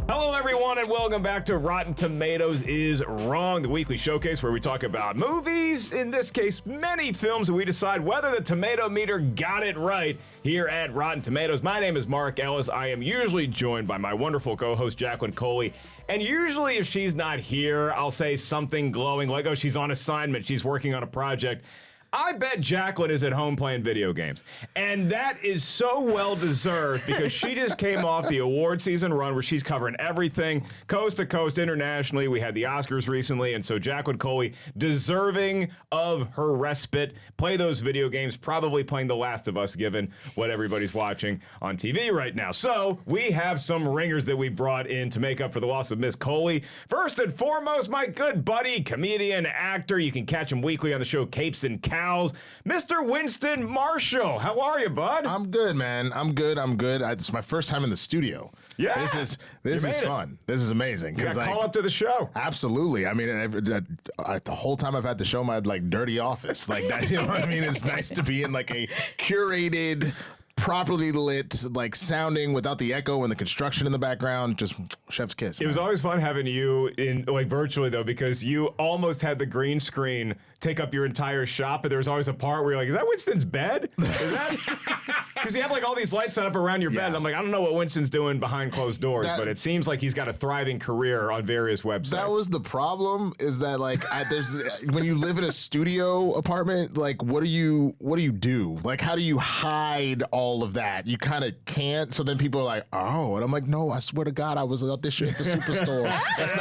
Hello, everyone, and welcome back to Rotten Tomatoes is Wrong, the weekly showcase where we talk about movies, in this case, many films, and we decide whether the Tomatometer got it right here at Rotten Tomatoes. My name is Mark Ellis. I am usually joined by my wonderful co-host, Jacqueline Coley, and usually if she's not here, I'll say something glowing like, oh, she's on assignment, she's working on a project. I bet Jacqueline is at home playing video games. And that is so well-deserved because she just came off the award season run where she's covering everything, coast to coast, internationally. We had the Oscars recently, and so Jacqueline Coley, deserving of her respite, play those video games, probably playing The Last of Us, given what everybody's watching on TV right now. So we have some ringers that we brought in to make up for the loss of Miss Coley. First and foremost, my good buddy, comedian, actor, you can catch him weekly on the show Capes and Cows, Mr. Winston Marshall. How are you, bud? I'm good, man. I'm good. It's my first time in the studio. Yeah. This is fun. This is amazing. You got call up to the show. Absolutely. I mean, the whole time I've had the show, my dirty office. Like that, you know what I mean? It's nice to be in like a curated, properly lit, like sounding without the echo and the construction in the background. Just chef's kiss. It was always fun having you in like virtually though, because you almost had the green screen take up your entire shop, but there was always a part where you're like, is that Winston's bed? Is that? Because you have like all these lights set up around your bed. And I'm like, I don't know what Winston's doing behind closed doors, but it seems like he's got a thriving career on various websites. That was the problem, is that like when you live in a studio apartment, like what do you do? Like how do you hide all of that? You kind of can't. So then people are like, oh, and I'm like, no, I swear to God, I was auditioning for Superstore. That's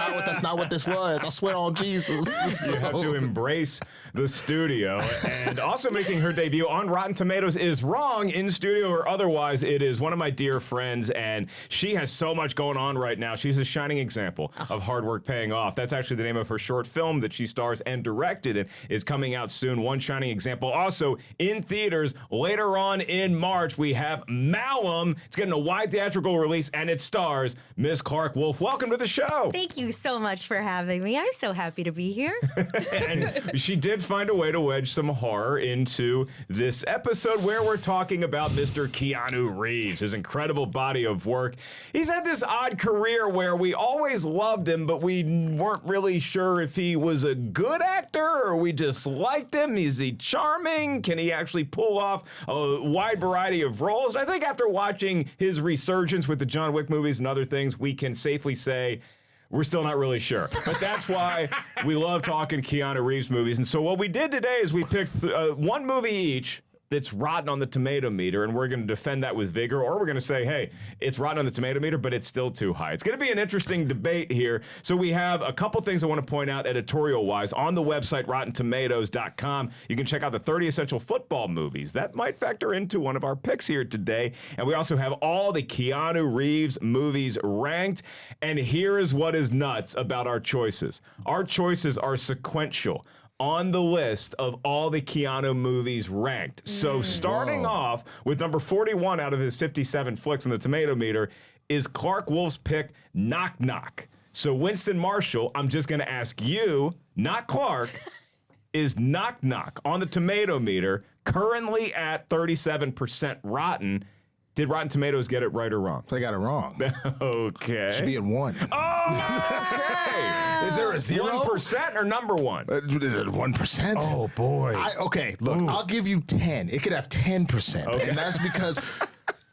not what this was. I swear on Jesus. You have to embrace the studio. And also making her debut on Rotten Tomatoes is Wrong, in studio or otherwise. It is one of my dear friends, and she has so much going on right now. She's a shining example of hard work paying off. That's actually the name of her short film that she stars and directed and is coming out soon. One shining example. Also in theaters later on in March, we have Malum. It's getting a wide theatrical release, and it stars Miss Clarke Wolfe. Welcome to the show. Thank you so much for having me. I'm so happy to be here. And she did find a way to wedge some horror into this episode where we're talking about Mr. Keanu Reeves, his incredible body of work. He's had this odd career where we always loved him, but we weren't really sure if he was a good actor or we just liked him. Is he charming? Can he actually pull off a wide variety of roles? And I think after watching his resurgence with the John Wick movies and other things, we can safely say we're still not really sure. But that's why we love talking Keanu Reeves movies. And so what we did today is we picked one movie each that's rotten on the Tomatometer, and we're going to defend that with vigor, or we're going to say, hey, it's rotten on the Tomatometer, but it's still too high. It's going to be an interesting debate here. So we have a couple things I want to point out editorial-wise. On the website, RottenTomatoes.com, you can check out the 30 essential football movies. That might factor into one of our picks here today. And we also have all the Keanu Reeves movies ranked. And here is what is nuts about our choices. Our choices are sequential on the list of all the Keanu movies ranked. So starting off with number 41 out of his 57 flicks on the Tomatometer is Clarke Wolfe's pick, Knock Knock. So Winston Marshall, I'm just going to ask you, not Clarke, is Knock Knock on the Tomatometer currently at 37% rotten? Did Rotten Tomatoes get it right or wrong? They got it wrong. Okay. Should be at 1. Oh, okay. Is there a 0? 1% or number 1? 1%? Oh, boy. Okay, look, I'll give you 10. It could have 10%. Okay. And that's because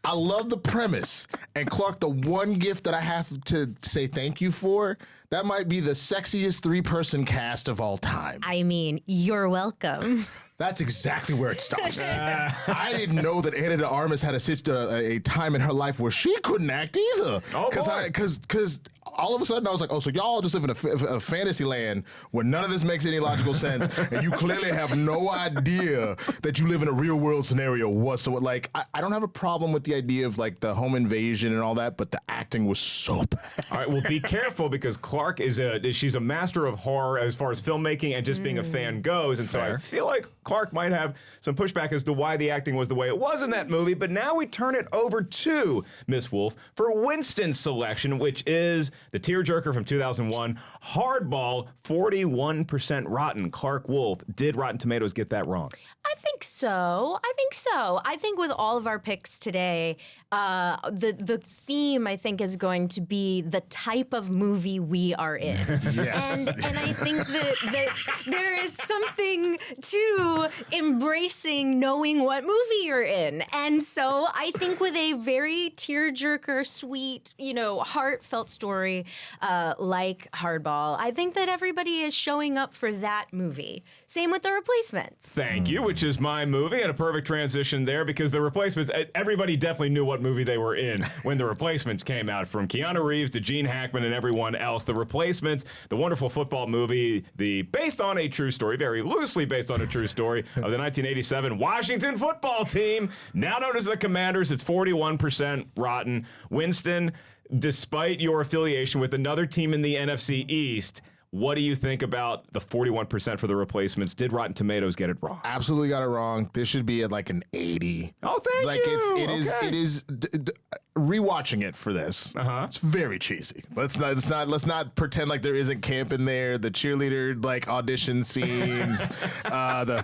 I love the premise. And Clarke, the one gift that I have to say thank you for, that might be the sexiest 3-person cast of all time. I mean, you're welcome. That's exactly where it stops. I didn't know that Ana de Armas had a time in her life where she couldn't act either. Oh, Because all of a sudden I was like, oh, so y'all just live in a fantasy land where none of this makes any logical sense, and you clearly have no idea that you live in a real world scenario whatsoever. Like, I don't have a problem with the idea of like the home invasion and all that, but the acting was so bad. All right, well, be careful because Clarke she's a master of horror as far as filmmaking and just being a fan goes, and so I feel like Clarke might have some pushback as to why the acting was the way it was in that movie, but now we turn it over to Miss Wolfe for Winston's selection, which is the tearjerker from 2001, Hardball, 41% rotten. Clarke, Wolfe, did Rotten Tomatoes get that wrong? I think so. I think with all of our picks today, the theme, I think, is going to be the type of movie we are in. Yes. And I think that there is something to embracing knowing what movie you're in. And so I think with a very tearjerker, sweet, heartfelt story like Hardball, I think that everybody is showing up for that movie. Same with The Replacements. Thank you, which is my movie, and a perfect transition there because The Replacements, everybody definitely knew what movie they were in when The Replacements came out, from Keanu Reeves to Gene Hackman and everyone else. The Replacements, the wonderful football movie, based on a true story, very loosely based on a true story, of the 1987 Washington football team, now known as the Commanders. It's 41% rotten. Winston, despite your affiliation with another team in the NFC East, what do you think about the 41% for The Replacements? Did Rotten Tomatoes get it wrong? Absolutely got it wrong. This should be at like an 80. Oh, thank you. It is rewatching it for this. It's very cheesy. Let's not pretend like there isn't camp in there. The cheerleader like audition scenes. That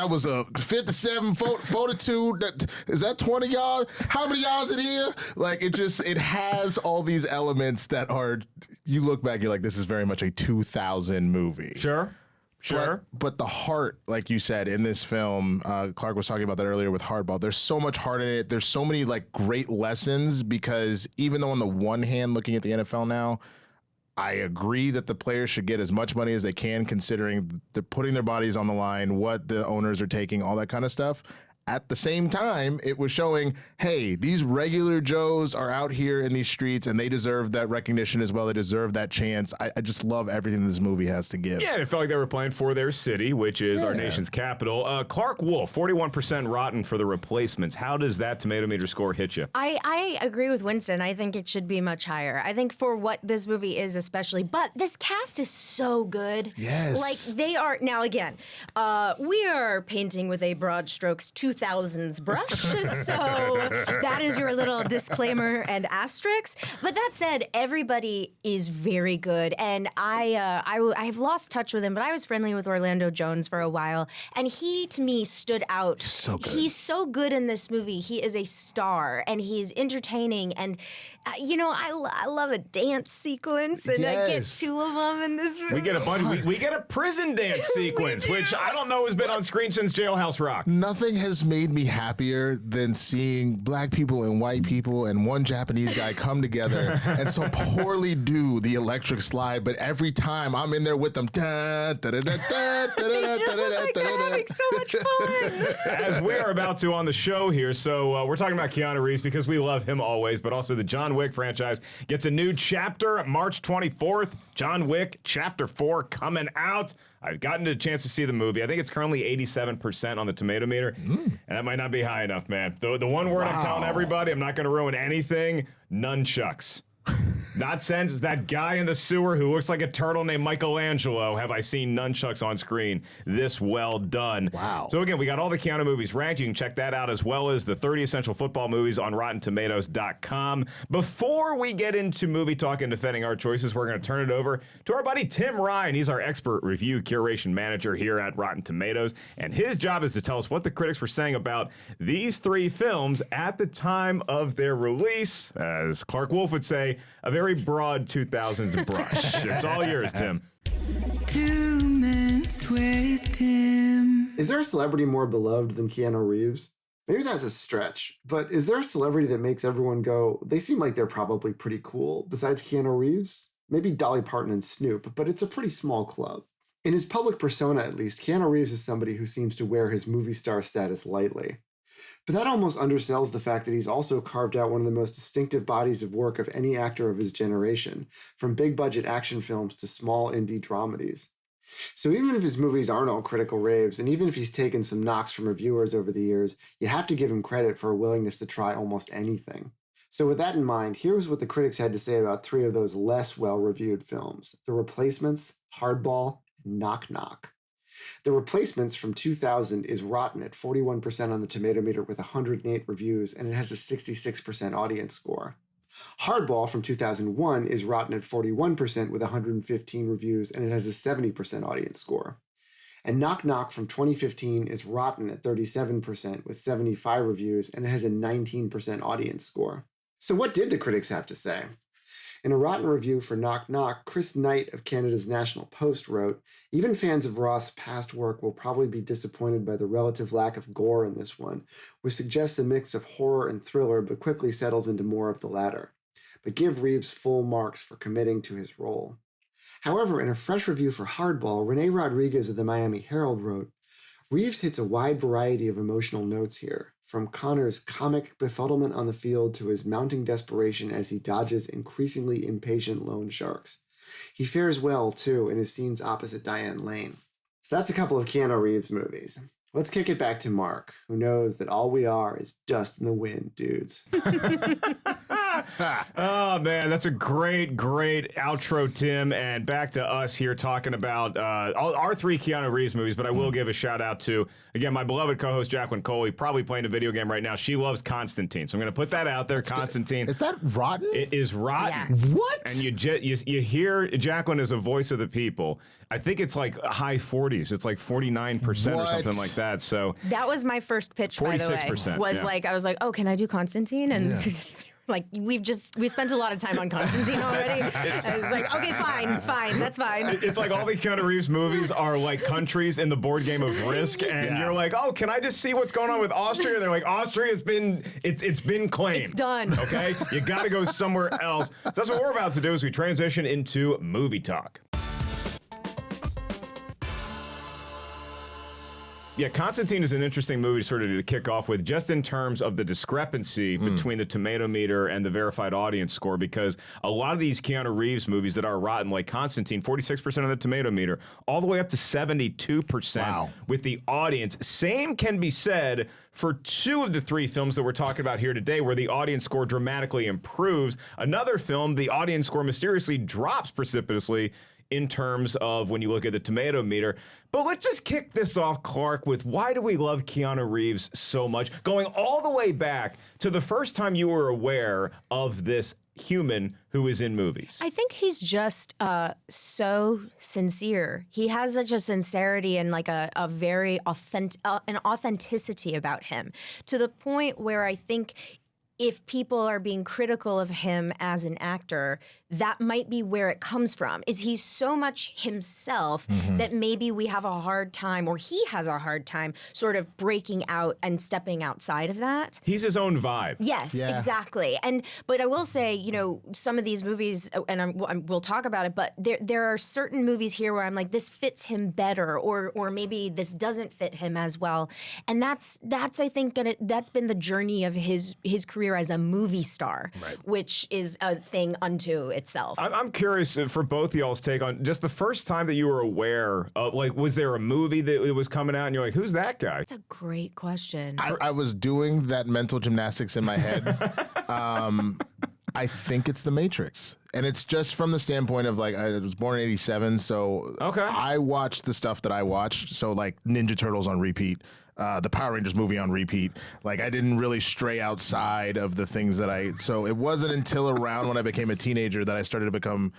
was a 57, 42. Is that 20 yards? How many yards in here? Like it has all these elements that are. You look back, you're like, this is very much a 2000 movie. Sure. But the heart, like you said, in this film, Clarke was talking about that earlier with Hardball. There's so much heart in it. There's so many like great lessons because even though on the one hand, looking at the NFL now, I agree that the players should get as much money as they can considering they're putting their bodies on the line, what the owners are taking, all that kind of stuff. At the same time, it was showing, hey, these regular Joes are out here in these streets and they deserve that recognition as well. They deserve that chance. I just love everything this movie has to give. Yeah, it felt like they were playing for their city, which is our nation's capital. Clarke, Wolfe, 41% rotten for The Replacements. How does that Tomatometer score hit you? I agree with Winston. I think it should be much higher. I think for what this movie is especially, but this cast is so good. Yes. Like they are, now again, we are painting with a broad strokes 2000s brush, so that is your little disclaimer and asterisk. But that said, everybody is very good, and I've lost touch with him, but I was friendly with Orlando Jones for a while, and he to me stood out. So good. He's so good in this movie. He is a star, and he's entertaining, and I love a dance sequence, and I get two of them in this movie. We get a bunch. We get a prison dance sequence, which I don't know has been on screen since Jailhouse Rock. Nothing has made me happier than seeing black people and white people and one Japanese guy come together and so poorly do the electric slide, but every time I'm in there with them, They just look like they're having so much fun. As we are about to on the show here, so we're talking about Keanu Reeves because we love him always, but also the John Wick franchise gets a new chapter March 24th. John Wick Chapter 4 coming out. I've gotten a chance to see the movie. I think it's currently 87% on the Tomatometer, and that might not be high enough, man. The one word I'm telling everybody, I'm not going to ruin anything, nunchucks. Not since that guy in the sewer who looks like a turtle named Michelangelo have I seen nunchucks on screen this well done. Wow. So again, we got all the Keanu movies ranked. You can check that out as well as the 30 essential football movies on RottenTomatoes.com. Before we get into movie talk and defending our choices, we're going to turn it over to our buddy Tim Ryan. He's our expert review curation manager here at Rotten Tomatoes, and his job is to tell us what the critics were saying about these three films at the time of their release. As Clarke Wolfe would say, a very broad 2000s brush. It's all yours, Tim. 2 minutes with Tim. Is there a celebrity more beloved than Keanu Reeves? Maybe that's a stretch, but is there a celebrity that makes everyone go, they seem like they're probably pretty cool, besides Keanu Reeves? Maybe Dolly Parton and Snoop, but it's a pretty small club. In his public persona, at least, Keanu Reeves is somebody who seems to wear his movie star status lightly. But that almost undersells the fact that he's also carved out one of the most distinctive bodies of work of any actor of his generation, from big-budget action films to small indie dramedies. So even if his movies aren't all critical raves, and even if he's taken some knocks from reviewers over the years, you have to give him credit for a willingness to try almost anything. So with that in mind, here's what the critics had to say about three of those less well-reviewed films: The Replacements, Hardball, and Knock Knock. The Replacements from 2000 is rotten at 41% on the Tomatometer with 108 reviews, and it has a 66% audience score. Hardball from 2001 is rotten at 41% with 115 reviews, and it has a 70% audience score. And Knock Knock from 2015 is rotten at 37% with 75 reviews, and it has a 19% audience score. So what did the critics have to say? In a rotten review for Knock Knock, Chris Knight of Canada's National Post wrote, "Even fans of Roth's past work will probably be disappointed by the relative lack of gore in this one, which suggests a mix of horror and thriller but quickly settles into more of the latter. But give Reeves full marks for committing to his role." However, in a fresh review for Hardball, Renee Rodriguez of the Miami Herald wrote, "Reeves hits a wide variety of emotional notes here, from Connor's comic befuddlement on the field to his mounting desperation as he dodges increasingly impatient loan sharks. He fares well, too, in his scenes opposite Diane Lane." So that's a couple of Keanu Reeves movies. Let's kick it back to Mark, who knows that all we are is dust in the wind, dudes. Oh, man, that's a great outro, Tim. And back to us here talking about our 3 Keanu Reeves movies, but I will give a shout out to, again, my beloved co-host, Jacqueline Coley, probably playing a video game right now. She loves Constantine, so I'm going to put that out there, Constantine. Is that rotten? It is rotten. Yeah. What? And you hear Jacqueline as a voice of the people. I think it's like high 40s. It's like 49% or something like that. So That was my first pitch, by the way. 46%, Was yeah. like, I was like, oh, can I do Constantine? And like, we've spent a lot of time on Constantine already. I was like, okay, fine, that's fine. it's like all the Keanu Reeves movies are like countries in the board game of Risk, and you're like, oh, can I just see what's going on with Austria? They're like, Austria's been claimed. It's done. Okay, you got to go somewhere else. So that's what we're about to do as we transition into movie talk. Yeah, Constantine is an interesting movie sort of to kick off with, just in terms of the discrepancy between the Tomatometer and the verified audience score, because a lot of these Keanu Reeves movies that are rotten, like Constantine, 46% on the Tomatometer, all the way up to 72% with the audience. Same can be said for 2 of the 3 films that we're talking about here today, where the audience score dramatically improves. Another film, the audience score mysteriously drops precipitously in terms of when you look at the Tomatometer. But let's just kick this off, Clarke, with why do we love Keanu Reeves so much? Going all the way back to the first time you were aware of this human who is in movies. I think he's just so sincere. He has such a sincerity and like a very an authenticity about him, to the point where I think if people are being critical of him as an actor, that might be where it comes from, is he's so much himself that maybe we have a hard time, or he has a hard time sort of breaking out and stepping outside of that. He's his own vibe. Yes, exactly. But I will say, you know, some of these movies, and we'll talk about it, but there are certain movies here where I'm like, this fits him better, or maybe this doesn't fit him as well. And that's I think that's been the journey of his career as a movie star, which is a thing unto itself. I'm curious for both of y'all's take on just the first time that you were aware of, like, was there a movie that was coming out and you're like, who's that guy? That's a great question. I was doing that mental gymnastics in my head. I think it's The Matrix. And it's just from the standpoint of, like, I was born in 87, so I watched the stuff that I watched. So, like, Ninja Turtles on repeat, the Power Rangers movie on repeat. Like, I didn't really stray outside of the things that so it wasn't until around when I became a teenager that I started to become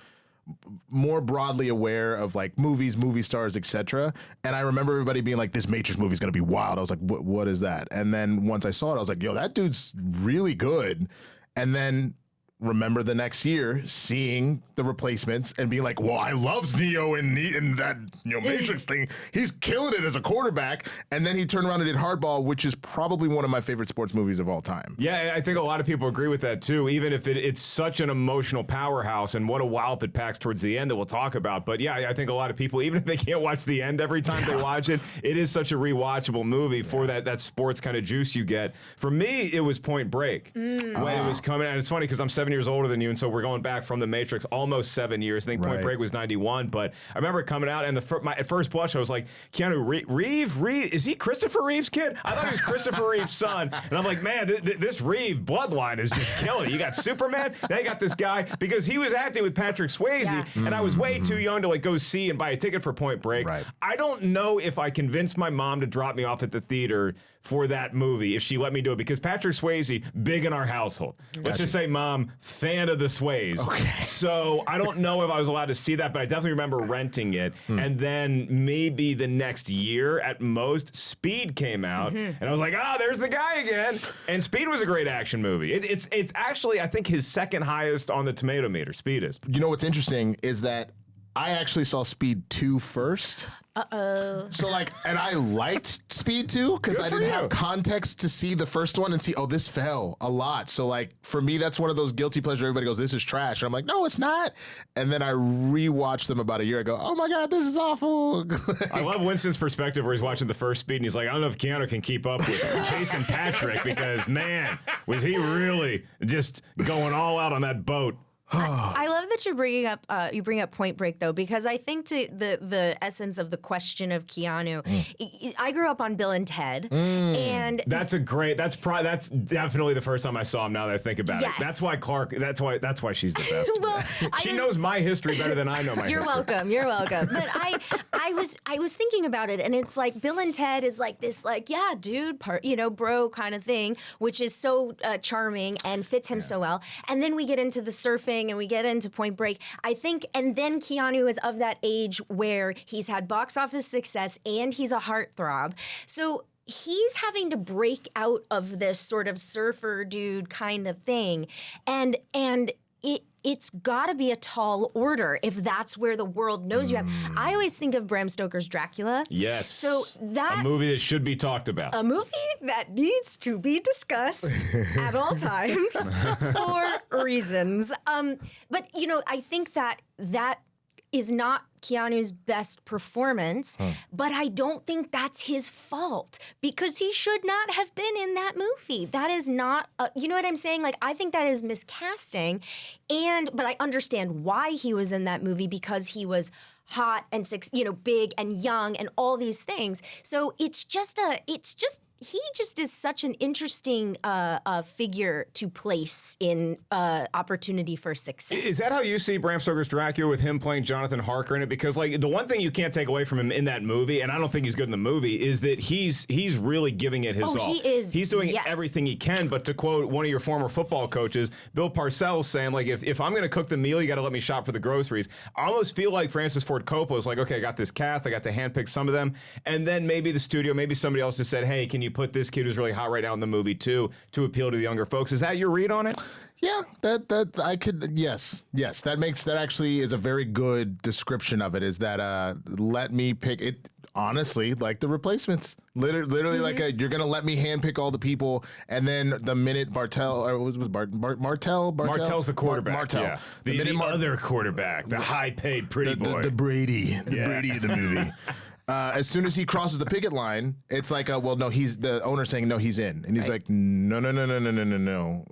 more broadly aware of, like, movies, movie stars, etc. And I remember everybody being like, this Matrix movie is going to be wild. I was like, what is that? And then once I saw it, I was like, yo, that dude's really good. And then remember the next year seeing The Replacements and being like, well, I loved Neo in that Matrix thing. He's killing it as a quarterback. And then he turned around and did Hardball, which is probably one of my favorite sports movies of all time. Yeah, I think a lot of people agree with that too, even if it's such an emotional powerhouse, and what a wallop it packs towards the end that we'll talk about. But yeah, I think a lot of people, even if they can't watch the end every time they watch it, it is such a rewatchable movie for that sports kind of juice you get. For me, it was Point Break when it was coming out. It's funny because I'm 7 years older than you, and so we're going back from The Matrix almost 7 years. I think Point Right. Break was 91, but I remember coming out, and at first blush, I was like, Keanu Reeves? Is he Christopher Reeve's kid? I thought he was Christopher Reeve's son, and I'm like, man, this Reeve bloodline is just killing it. You got Superman, now you got this guy, because he was acting with Patrick Swayze, and I was way too young to like go see and buy a ticket for Point Break. Right. I don't know if I convinced my mom to drop me off at the theater for that movie, if she let me do it, because Patrick Swayze, big in our household. Let's just say, Mom, fan of the Sways. Okay. So I don't know if I was allowed to see that, but I definitely remember renting it. And then maybe the next year at most, Speed came out, and I was like, there's the guy again. And Speed was a great action movie. It's actually, I think, his second highest on the Tomatometer. Speed is. You know what's interesting is that I actually saw Speed 2 first. So and I liked Speed 2 because I didn't have context to see the first one and see, this fell a lot. So for me, that's one of those guilty pleasures. Everybody goes, this is trash. And I'm like, no, it's not. And then I rewatched them about a year ago. Oh my God, this is awful. I love Winston's perspective where he's watching the first Speed and he's like, I don't know if Keanu can keep up with Jason Patrick because, man, was he really just going all out on that boat. I love that you bring up Point Break though, because I think to the essence of the question of Keanu, I grew up on Bill and Ted, and that's definitely the first time I saw him. Now that I think about it, that's why Clarke. That's why she's the best. Well, she knows my history better than I know my. You're history. You're welcome. But I was thinking about it, and it's like Bill and Ted is like this, dude, bro kind of thing, which is so charming and fits him so well. And then we get into the surfing. And we get into Point Break, I think, and then Keanu is of that age where he's had box office success and he's a heartthrob. So he's having to break out of this sort of surfer dude kind of thing. And it's got to be a tall order if that's where the world knows you have. I always think of Bram Stoker's Dracula. Yes. So a movie that should be talked about. A movie that needs to be discussed at all times for reasons. But, I think that is not Keanu's best performance, but I don't think that's his fault because he should not have been in that movie. That is not, you know what I'm saying? I think that is miscasting, but I understand why he was in that movie because he was hot and big and young and all these things. So he just is such an interesting figure to place in opportunity for success. Is that how you see Bram Stoker's Dracula with him playing Jonathan Harker in it? Because the one thing you can't take away from him in that movie, and I don't think he's good in the movie, is that he's really giving it his all. He is. He's doing everything he can. But to quote one of your former football coaches, Bill Parcells, saying if I'm going to cook the meal, you got to let me shop for the groceries. I almost feel like Francis Ford Coppola is like, okay, I got this cast, I got to handpick some of them, and then maybe the studio, maybe somebody else just said, hey, can you put this kid who's really hot right now in the movie too to appeal to the younger folks? Is that your read on it? Yeah, that I could, yes. That actually is a very good description of it, is that let me pick it, honestly, like The Replacements. Literally you're going to let me handpick all the people, and then the minute Martell's the quarterback. Martell. Yeah. The other quarterback, the high-paid pretty boy. The Brady. Brady of the movie. As soon as he crosses the picket line, it's like, no, he's the owner saying, no, he's in. And he's like, no.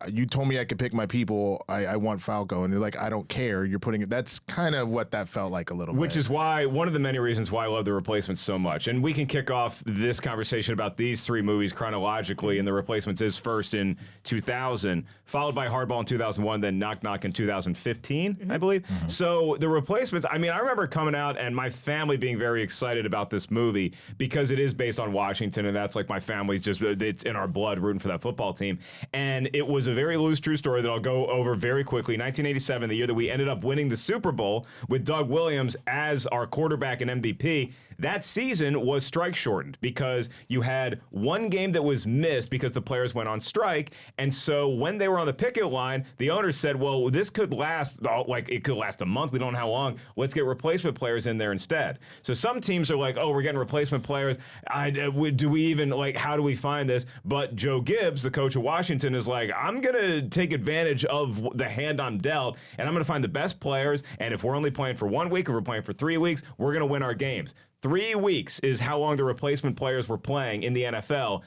You told me I could pick my people. I want Falco. And you're like, I don't care. You're putting it. That's kind of what that felt like a little bit. Which is why, one of the many reasons why I love The Replacements so much. And we can kick off this conversation about these three movies chronologically. And The Replacements is first in 2000, followed by Hardball in 2001, then Knock Knock in 2015, I believe. So The Replacements, I remember coming out and my family being very excited about this movie because it is based on Washington, and that's my family's it's in our blood rooting for that football team. And it was a very loose, true story that I'll go over very quickly. 1987, the year that we ended up winning the Super Bowl with Doug Williams as our quarterback and MVP. That season was strike shortened because you had one game that was missed because the players went on strike. And so when they were on the picket line, the owners said, well, this could last, it could last a month. We don't know how long. Let's get replacement players in there instead. So some teams are like, oh, we're getting replacement players. Do we even, how do we find this? But Joe Gibbs, the coach of Washington, is like, I'm going to take advantage of the hand I'm dealt, and I'm going to find the best players. And if we're only playing for 1 week, if we're playing for 3 weeks, we're going to win our games. 3 weeks is how long the replacement players were playing in the NFL.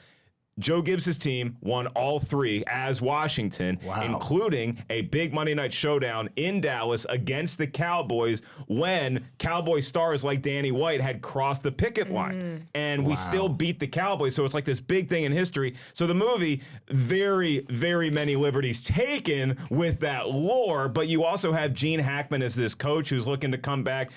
Joe Gibbs' team won all 3 as Washington, including a big Monday night showdown in Dallas against the Cowboys when Cowboy stars like Danny White had crossed the picket line. And we still beat the Cowboys, so it's like this big thing in history. So the movie, very, very many liberties taken with that lore, but you also have Gene Hackman as this coach who's looking to come back.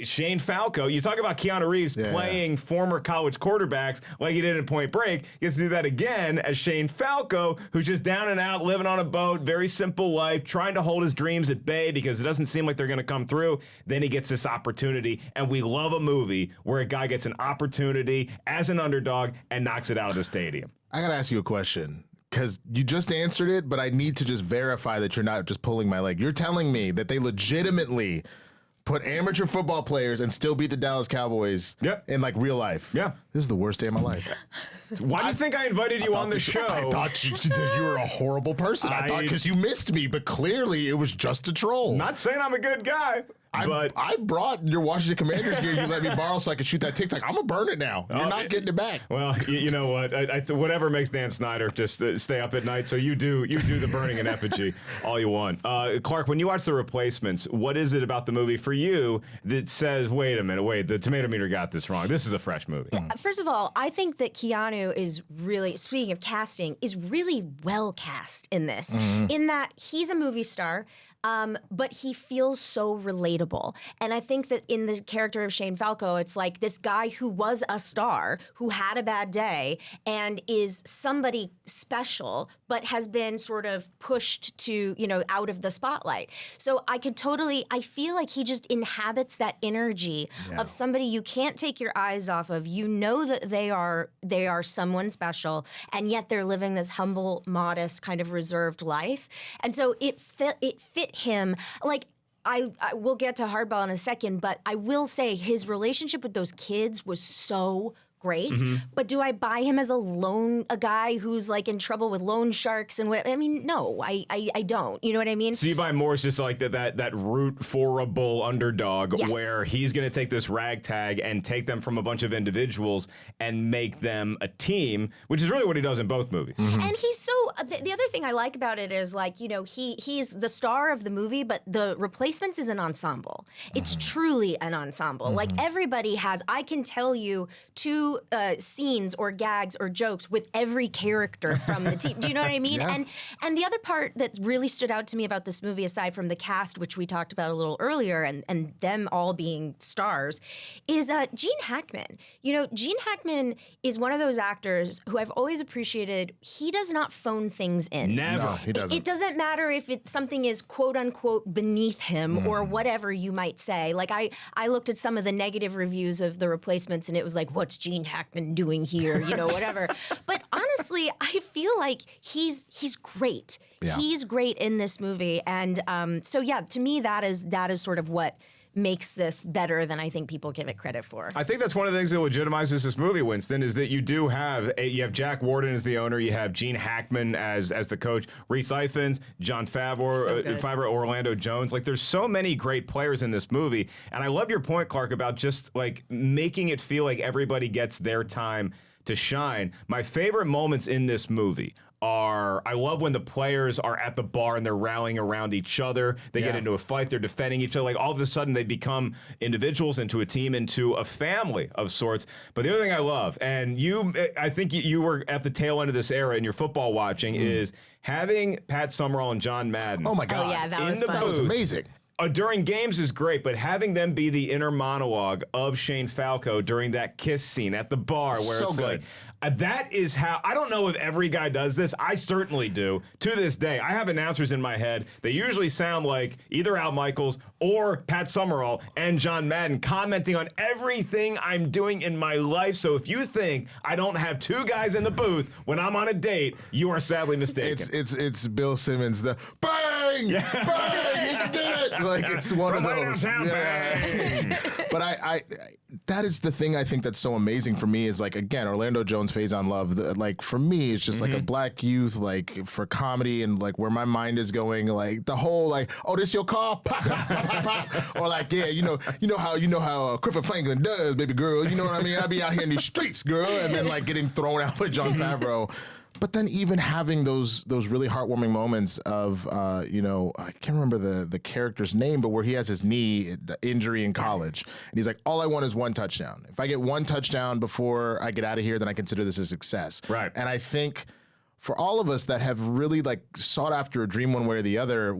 Shane Falco, you talk about Keanu Reeves playing former college quarterbacks like he did in Point Break, gets to do that again as Shane Falco, who's just down and out, living on a boat, very simple life, trying to hold his dreams at bay because it doesn't seem like they're going to come through. Then he gets this opportunity, and we love a movie where a guy gets an opportunity as an underdog and knocks it out of the stadium. I got to ask you a question. Because you just answered it, but I need to just verify that you're not just pulling my leg. You're telling me that they legitimately put amateur football players and still beat the Dallas Cowboys in like real life. Yeah. This is the worst day of my life. Why do you think I invited you on the show? I thought you were a horrible person. I thought because you missed me, but clearly it was just a troll. Not saying I'm a good guy. But I brought your Washington Commanders gear you let me borrow so I could shoot that TikTok. I'm going to burn it now. You're not getting it back. Well, you know what? Whatever makes Dan Snyder just stay up at night. So you do the burning in effigy all you want. Clarke, when you watch The Replacements, what is it about the movie for you that says, wait a minute, the Tomatometer got this wrong? This is a fresh movie. First of all, I think that Keanu is really, speaking of casting, is really well cast in this, in that he's a movie star. But he feels so relatable. And I think that in the character of Shane Falco, it's like this guy who was a star, who had a bad day, and is somebody special, but has been sort of pushed to, out of the spotlight. So I feel like he just inhabits that energy of somebody you can't take your eyes off of. You know that they are someone special, and yet they're living this humble, modest, kind of reserved life. And so it fit him. Like, I will get to Hardball in a second, but I will say his relationship with those kids was so great. But do I buy him as a guy who's like in trouble with loan sharks and what? I mean, no, I don't. You know what I mean? So you buy more as just like that root for a bull underdog where he's going to take this ragtag and take them from a bunch of individuals and make them a team, which is really what he does in both movies. And he's so, the other thing I like about it is like, he's the star of the movie, but The Replacements is an ensemble. It's truly an ensemble. Like everybody I can tell you 2 scenes or gags or jokes with every character from the team. Do you know what I mean? Yeah. And the other part that really stood out to me about this movie, aside from the cast, which we talked about a little earlier, and them all being stars, is Gene Hackman. Gene Hackman is one of those actors who I've always appreciated. He does not phone things in. Never. No, he doesn't. It doesn't matter if something is quote unquote beneath him or whatever you might say. Like I looked at some of the negative reviews of The Replacements, and it was like, what's Gene Hackman doing here? Whatever. But honestly, I feel like he's great. Yeah. He's great in this movie, and to me that is sort of what makes this better than I think people give it credit for. I think that's one of the things that legitimizes this movie, Winston, is that you do have Jack Warden as the owner, you have Gene Hackman as the coach, Reese Ifans, John Favreau, Orlando Jones. Like, there's so many great players in this movie, and I love your point, Clarke, about just like making it feel like everybody gets their time to shine. My favorite moments in this movie I love when the players are at the bar and they're rallying around each other. They get into a fight. They're defending each other. Like, all of a sudden, they become individuals, into a team, into a family of sorts. But the other thing I love, and I think you were at the tail end of this era in your football watching, is having Pat Summerall and John Madden. Oh, my God. Oh, yeah, that was fun. That was amazing. During games is great, but having them be the inner monologue of Shane Falco during that kiss scene at the bar where so it's good. like, that is how, I don't know if every guy does this. I certainly do. To this day, I have announcers in my head. They usually sound like either Al Michaels or Pat Summerall and John Madden commenting on everything I'm doing in my life. So if you think I don't have 2 guys in the booth when I'm on a date, you are sadly mistaken. It's Bill Simmons, the bang, bang. I did it. Like it's one of From way those. downtown, bang. But I that is the thing I think that's so amazing for me is like again Orlando Jones Faison Love like for me it's just like a black youth like for comedy and like where my mind is going like the whole like oh this your car pop, pop, pop, pop, pop. Or like yeah you know how Clifford Franklin does baby girl you know what I mean I be out here in these streets girl and then like getting thrown out by Jon Favreau. But then even having those really heartwarming moments of, I can't remember the character's name, but where he has his knee injury in college. And he's like, all I want is one touchdown. If I get one touchdown before I get out of here, then I consider this a success. Right. And I think for all of us that have really like sought after a dream one way or the other,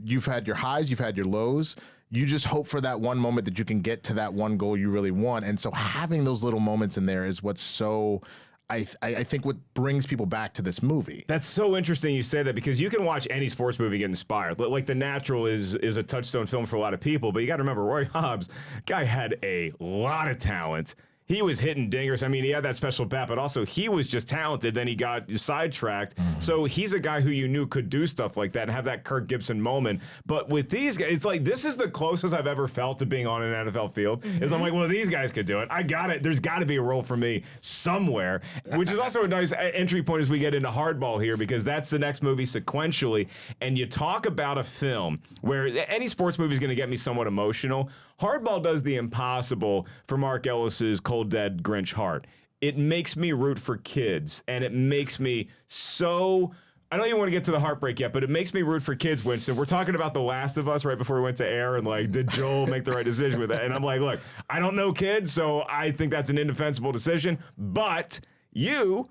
you've had your highs, you've had your lows. You just hope for that one moment that you can get to that one goal you really want. And so having those little moments in there is what's so... I think what brings people back to this movie. That's so interesting you say that because you can watch any sports movie get inspired. Like The Natural is a touchstone film for a lot of people, but you got to remember Roy Hobbs, guy had a lot of talent. He was hitting dingers. I mean, he had that special bat, but also he was just talented. Then he got sidetracked. So he's a guy who you knew could do stuff like that and have that Kirk Gibson moment. But with these guys, it's like this is the closest I've ever felt to being on an NFL field. Is I'm like, well, these guys could do it. I got it. There's got to be a role for me somewhere, which is also a nice entry point as we get into Hardball here because that's the next movie sequentially. And you talk about a film where any sports movie is going to get me somewhat emotional. Hardball does the impossible for Mark Ellis's Cold Dead Grinch heart. It makes me root for kids, and it makes me so... I don't even want to get to the heartbreak yet, but it makes me root for kids, Winston. We're talking about The Last of Us right before we went to air, and like, did Joel make the right decision with that? And I'm like, look, I don't know kids, so I think that's an indefensible decision, but you...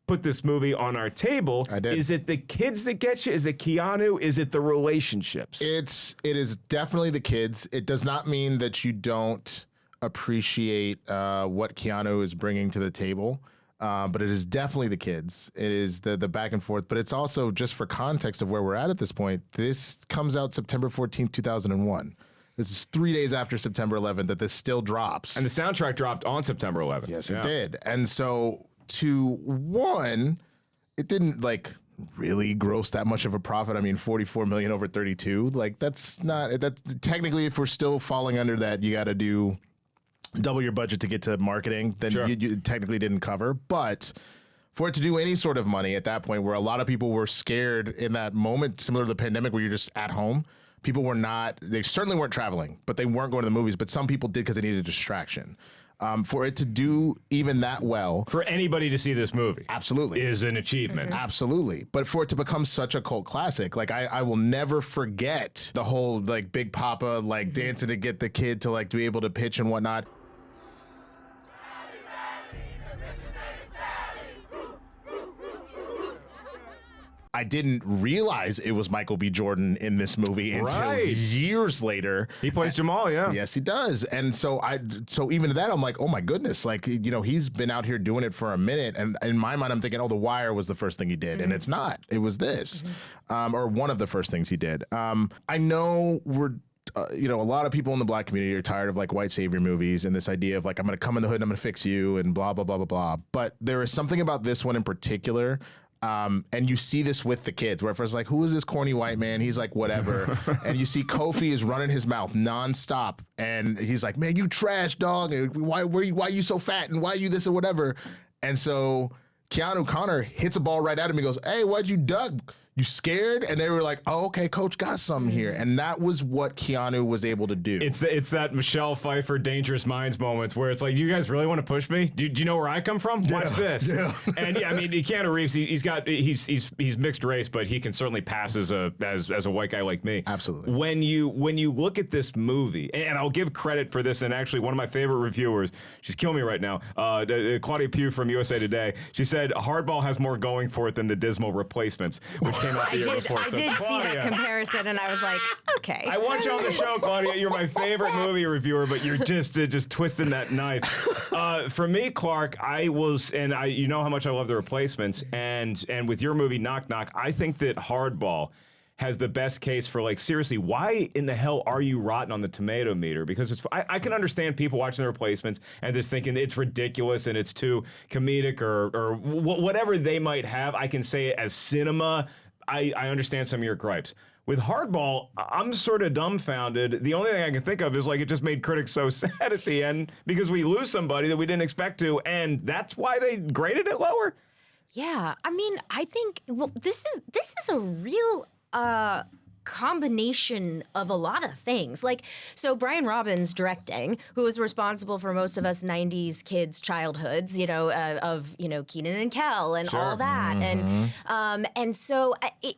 put this movie on our table. I did. Is it the kids that get you? Is it Keanu? Is it the relationships? It is definitely the kids. It does not mean that you don't appreciate what Keanu is bringing to the table, but it is definitely the kids. It is the back and forth, but it's also just for context of where we're at this point. This comes out September 14th, 2001. This is 3 days after September 11th that this still drops. And the soundtrack dropped on September 11th. Yes, it did. And so to one, it didn't like really gross that much of a profit. I mean, 44 million over 32. Like that's technically if we're still falling under that, you got to do double your budget to get to marketing. Then Sure. you technically didn't cover. But for it to do any sort of money at that point, where a lot of people were scared in that moment, similar to the pandemic, where you're just at home. People were not. They certainly weren't traveling, but they weren't going to the movies. But some people did because they needed a distraction. For it to do even that well. For anybody to see this movie. Absolutely. Is an achievement. Absolutely. But for it to become such a cult classic, like I will never forget the whole like Big Papa like dancing to get the kid to like to be able to pitch and whatnot. I didn't realize it was Michael B. Jordan in this movie until Right. years later. He plays Jamal, yeah. Yes, he does. And so even to that, I'm like, oh my goodness, like, you know, he's been out here doing it for a minute. And in my mind, I'm thinking, oh, The Wire was the first thing he did. And it's not. It was this, or one of the first things he did. I know a lot of people in the black community are tired of like white savior movies and this idea of like, I'm going to come in the hood and I'm going to fix you and blah, blah, blah, blah, blah. But there is something about this one in particular. And you see this with the kids, where first like, who is this corny white man? He's like, whatever. And you see Kofi is running his mouth nonstop, and he's like, man, you trash, dog. And why you so fat? And why are you this or whatever? And so Keanu Connor hits a ball right at him. He goes, hey, why'd you duck? You scared? And they were like, oh, okay, coach got something here. And that was what Keanu was able to do. It's that Michelle Pfeiffer Dangerous Minds moments where it's like, do you guys really want to push me? Do you know where I come from? Watch this. Yeah. And yeah, I mean, Keanu Reeves, he's mixed race, but he can certainly pass as a white guy like me. Absolutely. When you look at this movie, and I'll give credit for this, and actually one of my favorite reviewers, she's killing me right now, Claudia Pugh from USA Today, she said Hardball has more going for it than The Dismal Replacements, which came out the year before. I did see that comparison, and I was like, okay. I want you on the show, Claudia. You're my favorite movie reviewer, but you're just twisting that knife. For me, Clarke, you know how much I love The Replacements, and with your movie Knock Knock, I think that Hardball has the best case for like, seriously, why in the hell are you rotten on the Tomatometer? Because I can understand people watching The Replacements and just thinking it's ridiculous and it's too comedic or whatever they might have. I can say it as cinema. I understand some of your gripes. With Hardball, I'm sort of dumbfounded. The only thing I can think of is like it just made critics so sad at the end because we lose somebody that we didn't expect to, and that's why they graded it lower. Yeah, I mean, I think this is a real combination of a lot of things. Like, so Brian Robbins directing, who was responsible for most of us 90s kids' childhoods, of Keenan and Kel and all that. And so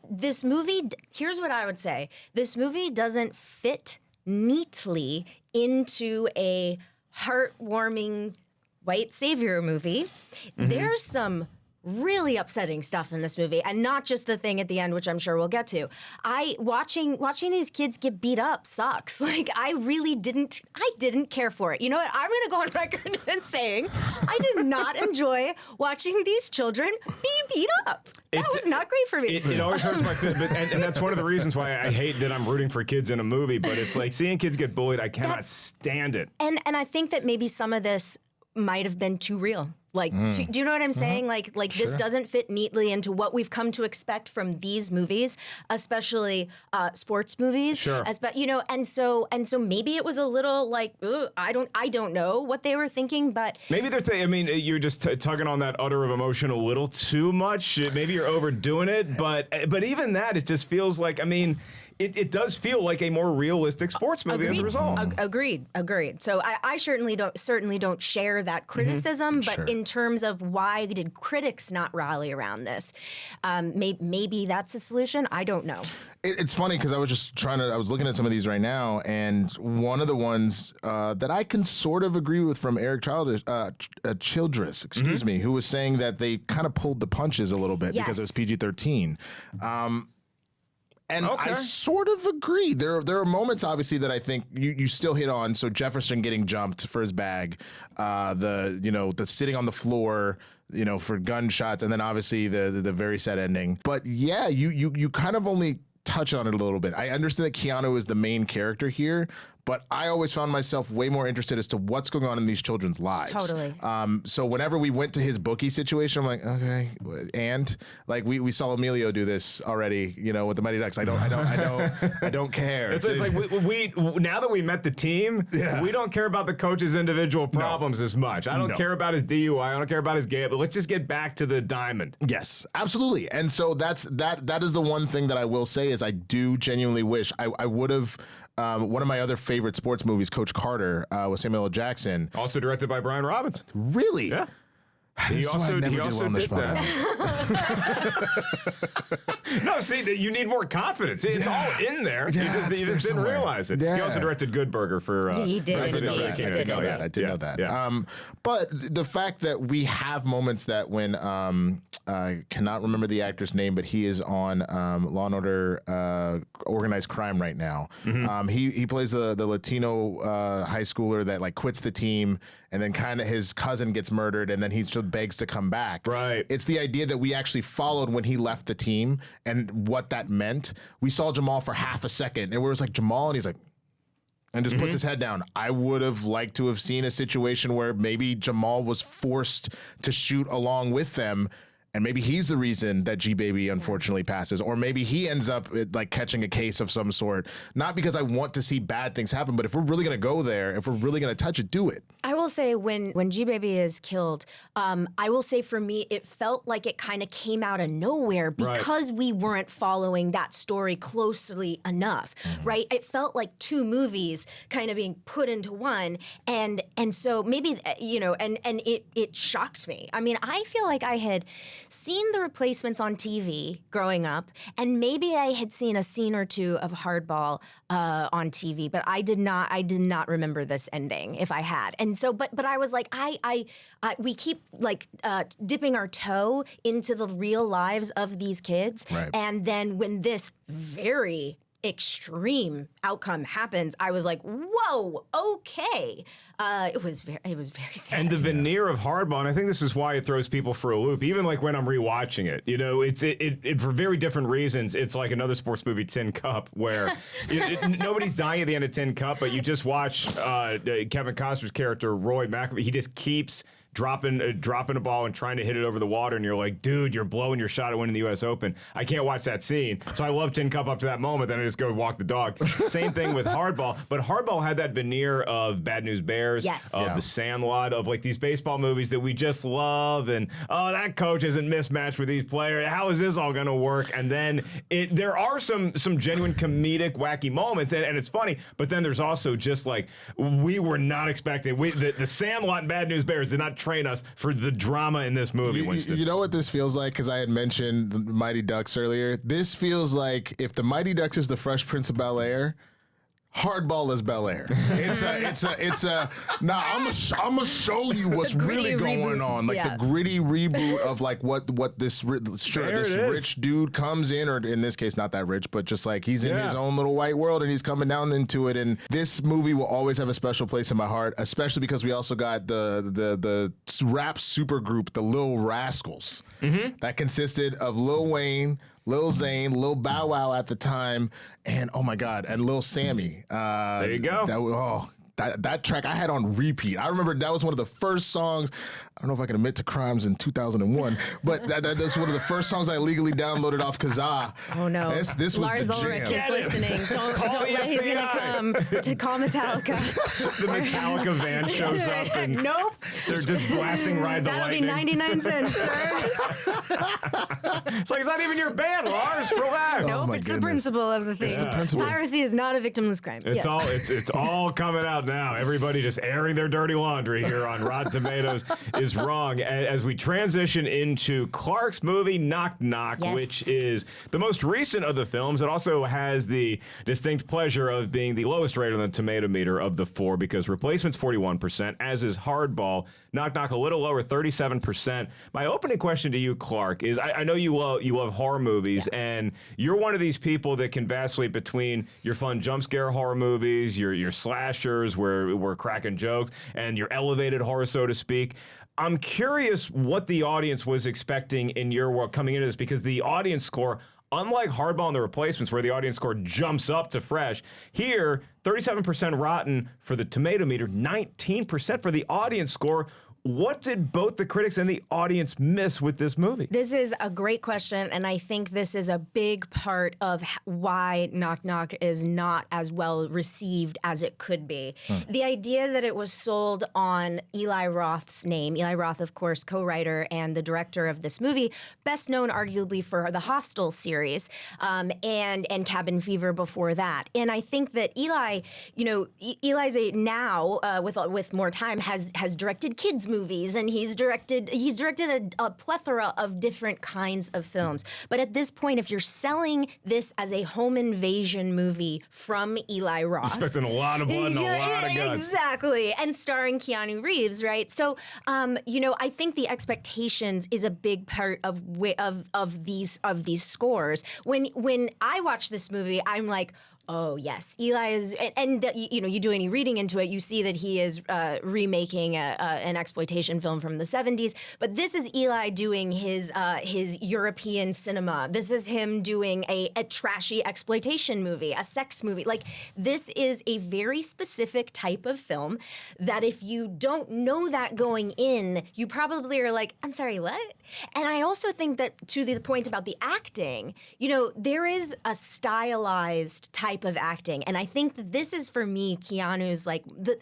this movie, here's what I would say. This movie doesn't fit neatly into a heartwarming white savior movie. There's some really upsetting stuff in this movie, and not just the thing at the end, which I'm sure we'll get to. Watching these kids get beat up sucks. Like, I didn't care for it. You know what? I'm gonna go on record as saying I did not enjoy watching these children be beat up. That was not great for me. It always hurts my feelings, and that's one of the reasons why I hate that I'm rooting for kids in a movie. But it's like seeing kids get bullied, I cannot stand it. And I think that maybe some of this might have been too real. Like, do you know what I'm saying? Like this doesn't fit neatly into what we've come to expect from these movies, especially sports movies. Sure. And so maybe it was a little like, I don't know what they were thinking, but maybe they're you're just tugging on that udder of emotion a little too much. Maybe you're overdoing it, but even that, it just feels like, it does feel like a more realistic sports movie as a result. Agreed. So I certainly don't share that criticism, but in terms of why did critics not rally around this, maybe that's a solution. I don't know. It's funny because I was looking at some of these right now, and one of the ones that I can sort of agree with from Eric Childress, who was saying that they kind of pulled the punches a little bit because it was PG-13. And I sort of agree. There are moments, obviously, that I think you still hit on. So Jefferson getting jumped for his bag, the sitting on the floor, for gunshots, and then obviously the very sad ending. But yeah, you kind of only touch on it a little bit. I understand that Keanu is the main character here, but I always found myself way more interested as to what's going on in these children's lives. Totally. So whenever we went to his bookie situation, I'm like, okay, and like we saw Emilio do this already, with the Mighty Ducks. I don't care. It's like we now that we met the team, we don't care about the coach's individual problems as much. I don't care about his DUI. I don't care about his gay. But let's just get back to the diamond. Yes, absolutely. And so that is the one thing that I will say is I do genuinely wish I would have. One of my other favorite sports movies, Coach Carter, with Samuel L. Jackson. Also directed by Brian Robbins. Really? Yeah. He also did that. No, see, you need more confidence. It's all in there. Yeah, you just didn't realize it. Yeah. He also directed Good Burger for. He did. I did know that. Yeah. But the fact that we have moments that when I cannot remember the actor's name, but he is on Law and Order Organized Crime right now. He plays the Latino high schooler that like quits the team, and then kind of his cousin gets murdered, and then he just begs to come back. Right. It's the idea that we actually followed when he left the team and what that meant. We saw Jamal for half a second, and we was like, Jamal, and he's like, and just puts his head down. I would have liked to have seen a situation where maybe Jamal was forced to shoot along with them, and maybe he's the reason that G-Baby unfortunately passes, or maybe he ends up like catching a case of some sort. Not because I want to see bad things happen, but if we're really going to go there, if we're really going to touch it, do it. I will say when G-Baby is killed, I will say for me, it felt like it kind of came out of nowhere because we weren't following that story closely enough, right? It felt like two movies kind of being put into one, and so maybe, and it shocked me. I mean, I feel like I had seen The Replacements on TV growing up, and maybe I had seen a scene or two of Hardball on TV, but I did not remember this ending if I had. And so, but I was like, we keep like dipping our toe into the real lives of these kids, and then when this very extreme outcome happens, I was like, whoa, okay. It was very sad. And the veneer of Hardball, and I think this is why it throws people for a loop, even like when I'm rewatching it, it's for very different reasons. It's like another sports movie, Tin Cup, where nobody's dying at the end of Tin Cup, but you just watch Kevin Costner's character, Roy McAvoy, he just keeps dropping a ball and trying to hit it over the water, and you're like, dude, you're blowing your shot at winning the U.S. Open. I can't watch that scene. So I love Tin Cup up to that moment, then I just go walk the dog. Same thing with Hardball, but Hardball had that veneer of Bad News Bears, of The Sandlot, of like these baseball movies that we just love, and oh, that coach isn't mismatched with these players. How is this all going to work? And then there are some genuine comedic, wacky moments, and it's funny, but then there's also just like, we were not expecting. The Sandlot and Bad News Bears did not train us for the drama in this movie, Winston. You know what this feels like? Because I had mentioned the Mighty Ducks earlier. This feels like if the Mighty Ducks is the Fresh Prince of Bel-Air, Hardball is Bel-Air. Nah, I'm gonna show you what's really going on. Like the gritty reboot of like what this rich dude comes in, or in this case, not that rich, but just like he's in his own little white world and he's coming down into it. And this movie will always have a special place in my heart, especially because we also got the rap supergroup, the Lil Rascals, that consisted of Lil Wayne, Lil Zane, Lil Bow Wow at the time, and oh my God, and Lil Sammy. There you go. That track I had on repeat. I remember that was one of the first songs. I don't know if I can admit to crimes in 2001, but that's one of the first songs I legally downloaded off Kazaa. Oh no! This was Lars the Ulrich jam. is listening. Don't let he's gonna come to call Metallica. The Metallica van shows up and nope. They're just blasting Ride the That'll Lightning. be 99 cents, sir. It's like, it's not even your band, Lars. Relax. Nope, my it's goodness. the principle of the thing. It's the principle. Piracy is not a victimless crime. It's yes. it's all coming out now. Everybody just airing their dirty laundry here on Rotten Tomatoes is wrong. As we transition into Clarke's movie Knock Knock, which is the most recent of the films. It also has the distinct pleasure of being the lowest rated on the Tomatometer of the four, because Replacement's 41%, as is Hardball. Knock Knock a little lower, 37%. My opening question to you, Clarke, is I know you love horror movies, and you're one of these people that can vacillate between your fun jump scare horror movies, your slashers where we're cracking jokes, and your elevated horror, so to speak. I'm curious what the audience was expecting in your world coming into this, because the audience score, unlike Hardball and The Replacements, where the audience score jumps up to fresh, here, 37% rotten for the Tomatometer, 19% for the audience score. What did both the critics and the audience miss with this movie? This is a great question, and I think this is a big part of why Knock Knock is not as well received as it could be. The idea that it was sold on Eli Roth's name, Eli Roth, of course, co-writer and the director of this movie, best known arguably for the Hostel series, and Cabin Fever before that. And I think that Eli, Eli's now with more time has directed kids movies, and he's directed a plethora of different kinds of films. But at this point, if you're selling this as a home invasion movie from Eli Roth, expecting a lot of blood and a lot of guns. Exactly, and starring Keanu Reeves, right? So, I think the expectations is a big part of these scores. When I watch this movie, I'm like, oh, yes. Eli is, and you do any reading into it, you see that he is remaking an exploitation film from the 70s. But this is Eli doing his European cinema. This is him doing a trashy exploitation movie, a sex movie. Like, this is a very specific type of film that if you don't know that going in, you probably are like, I'm sorry, what? And I also think that to the point about the acting, there is a stylized type of acting. And I think that this is, for me, Keanu's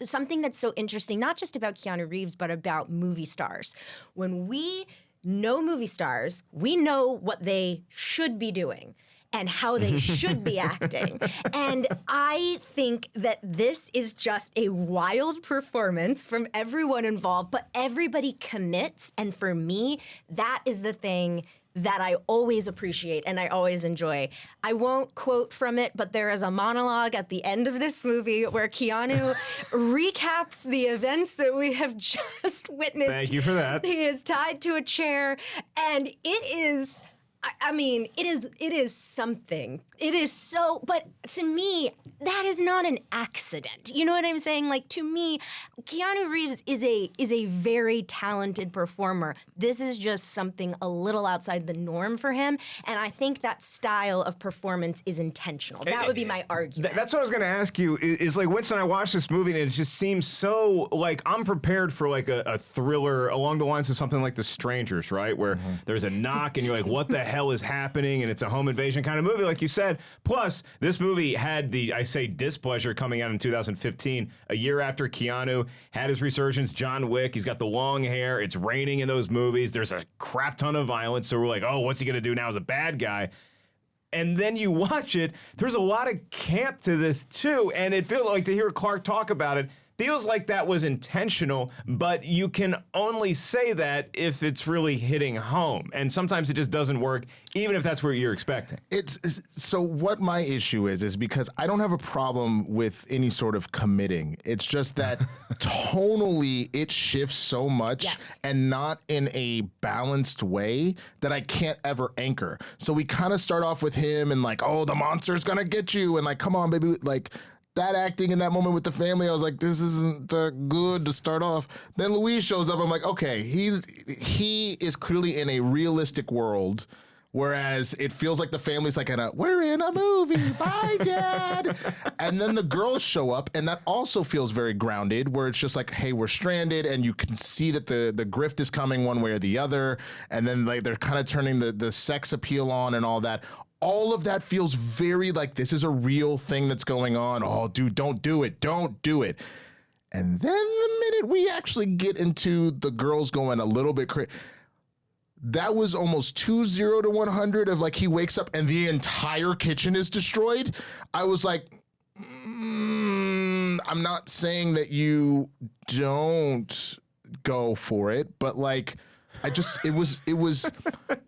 something that's so interesting, not just about Keanu Reeves, but about movie stars. When we know movie stars, we know what they should be doing and how they should be acting. And I think that this is just a wild performance from everyone involved, but everybody commits. And for me, that is the thing that I always appreciate and I always enjoy. I won't quote from it, but there is a monologue at the end of this movie where Keanu recaps the events that we have just witnessed. Thank you for that. He is tied to a chair, and it is I mean, it is something. It is so, but to me, that is not an accident. You know what I'm saying? Like, to me, Keanu Reeves is a very talented performer. This is just something a little outside the norm for him, and I think that style of performance is intentional. That would be my argument. That's what I was going to ask you. Is like, Winston, I watched this movie and it just seems so like I'm prepared for like a thriller along the lines of something like The Strangers, right? Where there's a knock and you're like, what the hell is happening? And it's a home invasion kind of movie, like you said. Plus, this movie had displeasure coming out in 2015, a year after Keanu had his resurgence. John Wick, he's got the long hair. It's raining in those movies. There's a crap ton of violence. So we're like, oh, what's he going to do now as a bad guy? And then you watch it, there's a lot of camp to this too. And it feels like, to hear Clarke talk about it, feels like that was intentional, but you can only say that if it's really hitting home. And sometimes it just doesn't work, even if that's what you're expecting. So what my issue is because I don't have a problem with any sort of committing. It's just that tonally it shifts so much and not in a balanced way that I can't ever anchor. So we kind of start off with him and like, oh, the monster's gonna get you. And like, come on, baby, like, that acting in that moment with the family, I was like, this isn't good to start off. Then Louise shows up. I'm like, okay, he is clearly in a realistic world, whereas it feels like the family's like, we're in a movie, bye, Dad. And then the girls show up, and that also feels very grounded, where it's just like, hey, we're stranded, and you can see that the grift is coming one way or the other, and then like they're kind of turning the sex appeal on and all that. All of that feels very like this is a real thing that's going on. Oh, dude, don't do it. Don't do it. And then the minute we actually get into the girls going a little bit crazy, that was almost 2-0 to 100 of like he wakes up and the entire kitchen is destroyed. I was like, I'm not saying that you don't go for it, but like, it was,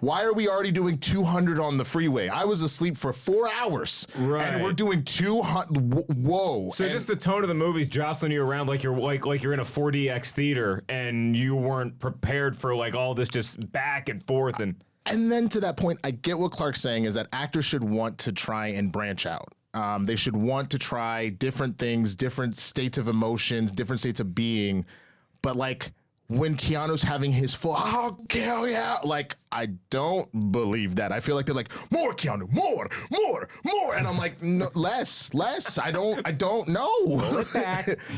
why are we already doing 200 on the freeway? I was asleep for 4 hours. Right. And we're doing 200. Whoa. So just the tone of the movie's jostling you around like you're in a 4DX theater and you weren't prepared for like all this just back and forth. And then to that point, I get what Clarke's saying is that actors should want to try and branch out. They should want to try different things, different states of emotions, different states of being. But like, when Keanu's having his full, oh, hell yeah, like, I don't believe that. I feel like they're like, more Keanu, more. And I'm like, no, less. I don't know.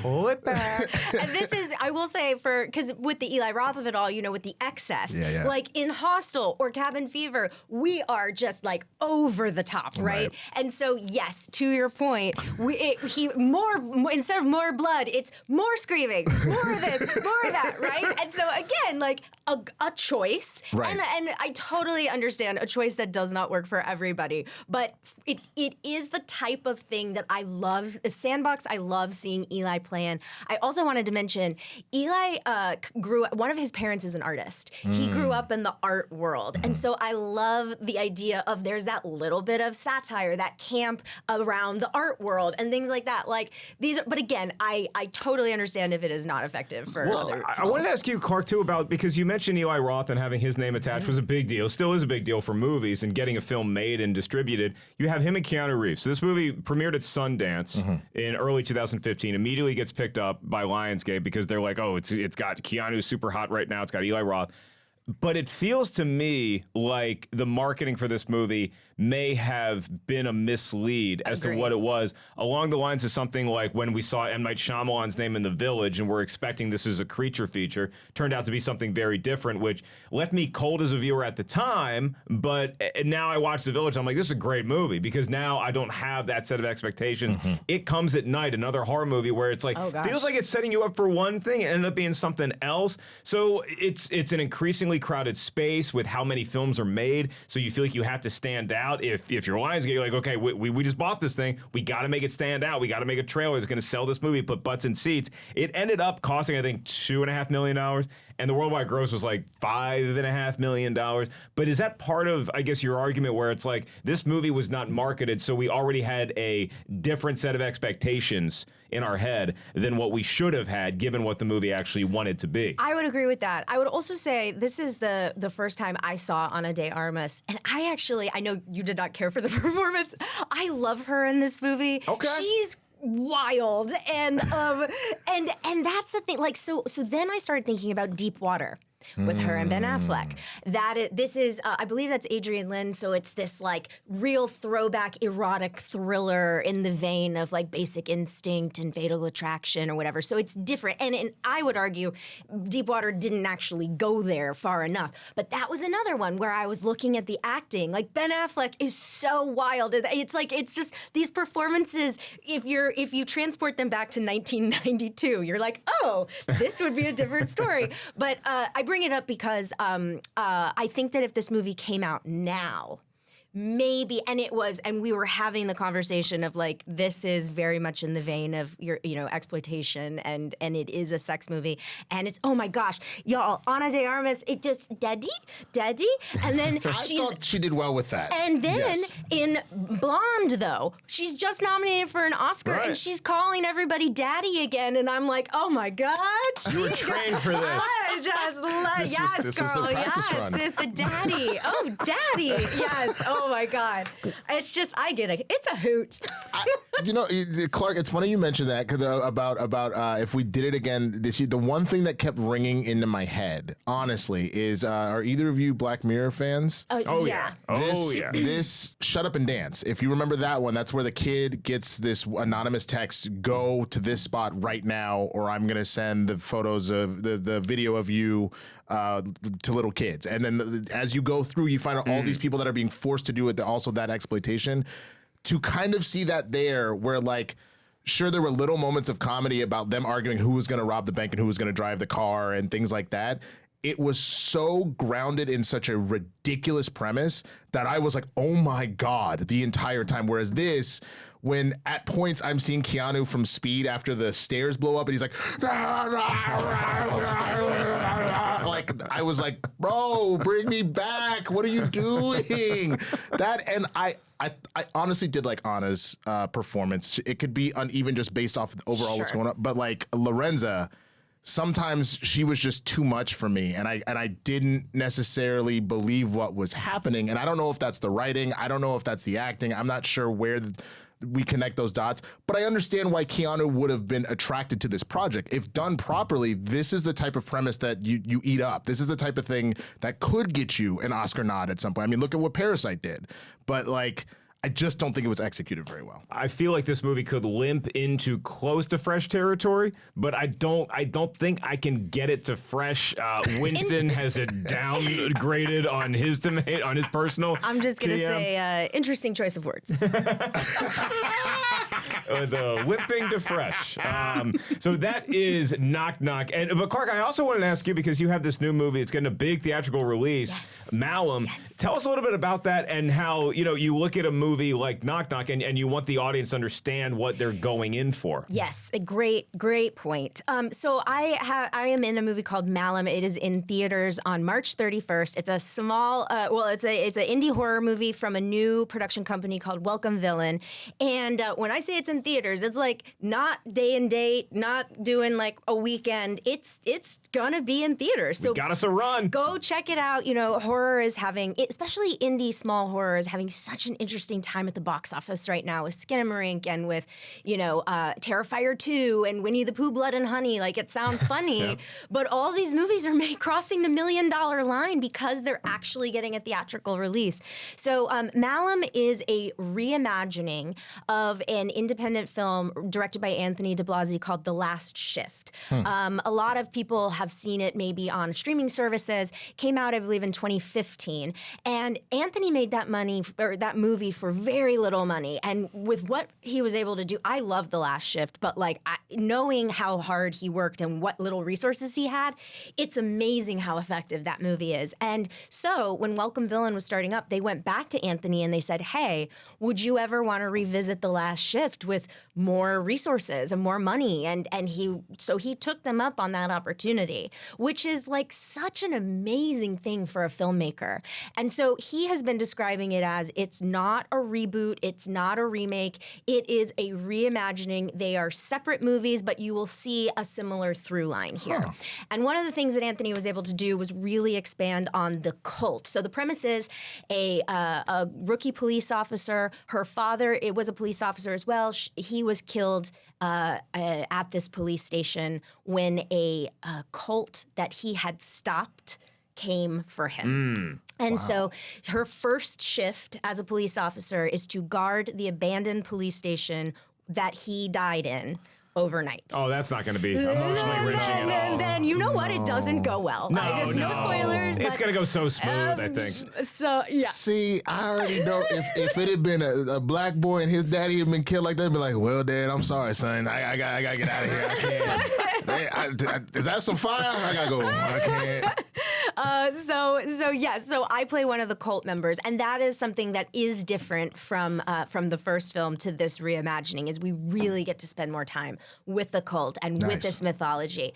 Pull it back. And this is, I will say, because with the Eli Roth of it all, with the excess, like in Hostel or Cabin Fever, we are just like over the top, right? And so, yes, to your point, instead of more blood, it's more screaming, more of this, more of that, right? And so again, like a choice, and I totally understand a choice that does not work for everybody, but it is the type of thing that I love. A sandbox, I love seeing Eli plan. I also wanted to mention Eli one of his parents is an artist. He grew up in the art world, and so I love the idea of there's that little bit of satire, that camp around the art world and things like that. Like these, but again, I totally understand if it is not effective for other people. I wanted to ask you, Clarke, too, about, because you mentioned Eli Roth and having his name attached was a big deal, still is a big deal for movies and getting a film made and distributed. You have him and Keanu Reeves. So this movie premiered at Sundance in early 2015, immediately gets picked up by Lionsgate because they're like, oh, it's got Keanu super hot right now, it's got Eli Roth. But it feels to me like the marketing for this movie may have been a mislead as to what it was, along the lines of something like when we saw M. Night Shyamalan's name in The Village and we're expecting this as a creature feature, turned out to be something very different, which left me cold as a viewer at the time, but now I watch The Village, I'm like, this is a great movie, because now I don't have that set of expectations. It Comes at Night, another horror movie where it's like, feels like it's setting you up for one thing and ended up being something else. So it's an increasingly crowded space with how many films are made, so you feel like you have to stand out. If you're Lionsgate, you're like, okay, we just bought this thing, we got to make it stand out, we got to make a trailer that's going to sell this movie, put butts in seats. It ended up costing, I think, $2.5 million, and the worldwide gross was like $5.5 million. But is that part of, I guess, your argument where it's like this movie was not marketed, so we already had a different set of expectations in our head than what we should have had, given what the movie actually wanted to be? I would agree with that. I would also say this is the first time I saw Ana de Armas, and I know you did not care for the performance. I love her in this movie. Okay. She's wild, and that's the thing. Like, so then I started thinking about Deep Water with her and Ben Affleck. This is I believe that's Adrian Lyne, so it's this like real throwback erotic thriller in the vein of like Basic Instinct and Fatal Attraction or whatever. So it's different, and I would argue Deepwater didn't actually go there far enough. But that was another one where I was looking at the acting. Like Ben Affleck is so wild. It's just these performances. If you transport them back to 1992, you're like, oh, this would be a different story. But I bring it up because I think that if this movie came out now, maybe, and we were having the conversation of like, this is very much in the vein of your, exploitation, and it is a sex movie, and it's, oh my gosh, y'all, Ana de Armas, it just, daddy, and then I thought she did well with that. And then Yes. in Blonde, though, she's just nominated for an Oscar, Right. and she's calling everybody daddy again, and I'm like, oh my God. You were trained for this. I just love, This yes, was their girl, practice yes, run. it's the daddy. Oh, daddy, yes, oh my God. It's just, I get it. It's a hoot. Clarke, it's funny you mentioned that because about if we did it again this year. The one thing that kept ringing into my head, honestly, is are either of you Black Mirror fans? Oh yeah. This Shut Up and Dance. If you remember that one, that's where the kid gets this anonymous text: "Go to this spot right now, or I'm gonna send the photos of the video of you to little kids." And then as you go through, you find out all these people that are being forced to do it. Also, that exploitation. To kind of see that there, where like, sure, there were little moments of comedy about them arguing who was going to rob the bank and who was going to drive the car and things like that. It was so grounded in such a ridiculous premise that I was like, oh my God, the entire time. Whereas this, when at points I'm seeing Keanu from Speed after the stairs blow up and he's like, like, I was like, bro, bring me back. What are you doing? That, and I honestly did like Anna's performance. It could be uneven just based off overall what's Sure. going on. But like Lorenza, sometimes she was just too much for me, and I didn't necessarily believe what was happening. And I don't know if that's the writing. I don't know if that's the acting. I'm not sure where we connect those dots. But I understand why Keanu would have been attracted to this project. If done properly, this is the type of premise that you eat up. This is the type of thing that could get you an Oscar nod at some point. I mean, look at what Parasite did. But like, I just don't think it was executed very well. I feel like this movie could limp into close to fresh territory, but I don't think I can get it to fresh. Winston has it downgraded on his personal. I'm just going to TM. say, interesting choice of words. The limping to fresh. So that is Knock Knock. But Clarke, I also wanted to ask you, because you have this new movie, it's getting a big theatrical release, Yes. Malum. Yes. Tell us a little bit about that and how, you look at a movie like Knock Knock and you want the audience to understand what they're going in for. Yes, a great point. So I am in a movie called Malum. It is in theaters on March 31st. It's a small, it's an indie horror movie from a new production company called Welcome Villain. And when I say it's in theaters, it's like not day and date, not doing like a weekend. It's gonna be in theaters. So Got us a run. go check it out. Horror is having, especially indie small horror, is having such an interesting time at the box office right now with Skinamarink and with, Terrifier 2 and Winnie the Pooh, Blood and Honey. Like, it sounds funny, but all these movies are crossing the $1 million line because they're actually getting a theatrical release. So Malum is a reimagining of an independent film directed by Anthony de Blasi called The Last Shift. A lot of people have seen it maybe on streaming services. Came out, I believe, in 2015. And Anthony made that movie for very little money. And with what he was able to do, I love The Last Shift, but knowing how hard he worked and what little resources he had, it's amazing how effective that movie is. And so when Welcome Villain was starting up, they went back to Anthony and they said, hey, would you ever want to revisit The Last Shift shift with more resources and more money, and he took them up on that opportunity, which is like such an amazing thing for a filmmaker. And so he has been describing it as it's not a reboot, it's not a remake, it is a reimagining. They are separate movies, but you will see a similar through line here. And one of the things that Anthony was able to do was really expand on the cult. So the premise is a rookie police officer. Her father, it was a police officer as well. He was killed at this police station when a cult that he had stopped came for him. And so her first shift as a police officer is to guard the abandoned police station that he died in overnight. Oh, that's not going to be emotionally wrenching at all. And then you know what? It doesn't go well. No, no spoilers. It's going to go so smooth, I think. So, yeah. See, I already know if it had been a black boy and his daddy had been killed like that, I'd be like, well, Dad, I'm sorry, son. I got to get out of here. I can't. Is that some fire? I got to go. I can't. So I play one of the cult members, and that is something that is different from the first film to this reimagining. Is we really get to spend more time with the cult and with this mythology.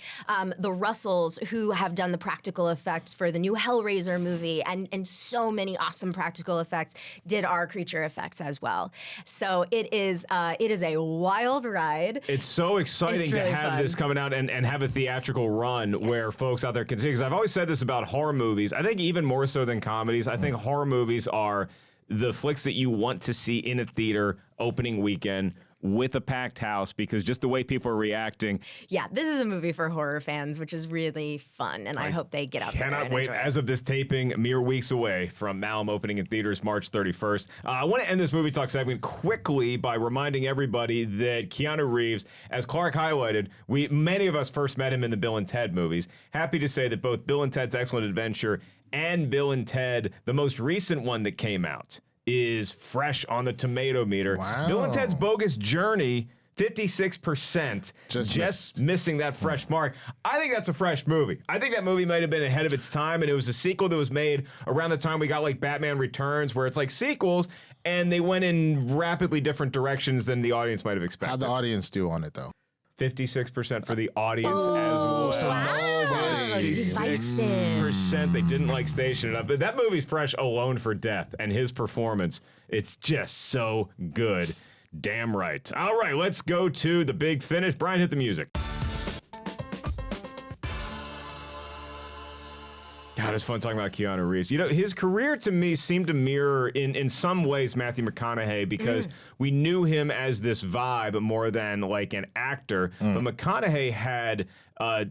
The Russells, who have done the practical effects for the new Hellraiser movie, and so many awesome practical effects, did our creature effects as well. So it is a wild ride. It's so exciting It's really to have fun. this coming out and have a theatrical run where folks out there can see. Because I've always said this about horror movies. I think even more so than comedies, I think horror movies are the flicks that you want to see in a theater opening weekend with a packed house, because just the way people are reacting. Yeah, this is a movie for horror fans, which is really fun, and I hope they get out there Cannot and wait. enjoy it. As of this taping, mere weeks away from Malum opening in theaters March 31st. I want to end this movie talk segment quickly by reminding everybody that Keanu Reeves, as Clarke highlighted, many of us first met him in the Bill and Ted movies. Happy to say that both Bill and Ted's Excellent Adventure and Bill and Ted, the most recent one that came out, is fresh on the Tomatometer. Wow. Bill and Ted's Bogus Journey, 56%. Just missing that fresh mark. I think that's a fresh movie. I think that movie might have been ahead of its time, and it was a sequel that was made around the time we got like Batman Returns, where it's like sequels, and they went in rapidly different directions than the audience might have expected. How'd the audience do on it, though? 56% for the audience as well. So nobody. Divisive. 56%. They didn't like Station It Up. But that movie's fresh alone for Death, and his performance, it's just so good. Damn right. All right, let's go to the big finish. Brian, hit the music. God, it's fun talking about Keanu Reeves. You know, his career to me seemed to mirror in some ways Matthew McConaughey, because we knew him as this vibe more than like an actor. But McConaughey had A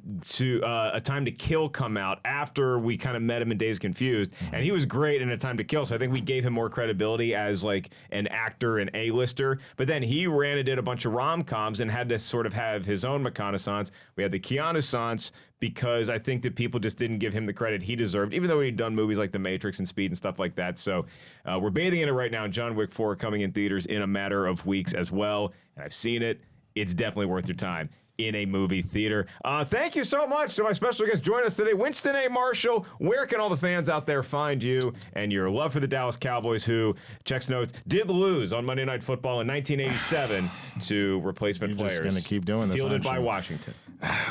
Time to Kill come out after we kind of met him in Days Confused, and he was great in A Time to Kill, so I think we gave him more credibility as like an actor and A-lister. But then he ran and did a bunch of rom-coms and had to sort of have his own McConaissance. We had the Keanu-sance, because I think that people just didn't give him the credit he deserved, even though he'd done movies like The Matrix and Speed and stuff like that. So we're bathing in it right now. John Wick 4 coming in theaters in a matter of weeks as well, and I've seen it. It's definitely worth your time in a movie theater. Thank you so much to my special guest joining us today, Winston A. Marshall. Where can all the fans out there find you and your love for the Dallas Cowboys, who, checks notes, did lose on Monday Night Football in 1987 to replacement You're players. just gonna keep doing this, Fielded aren't by you? Washington.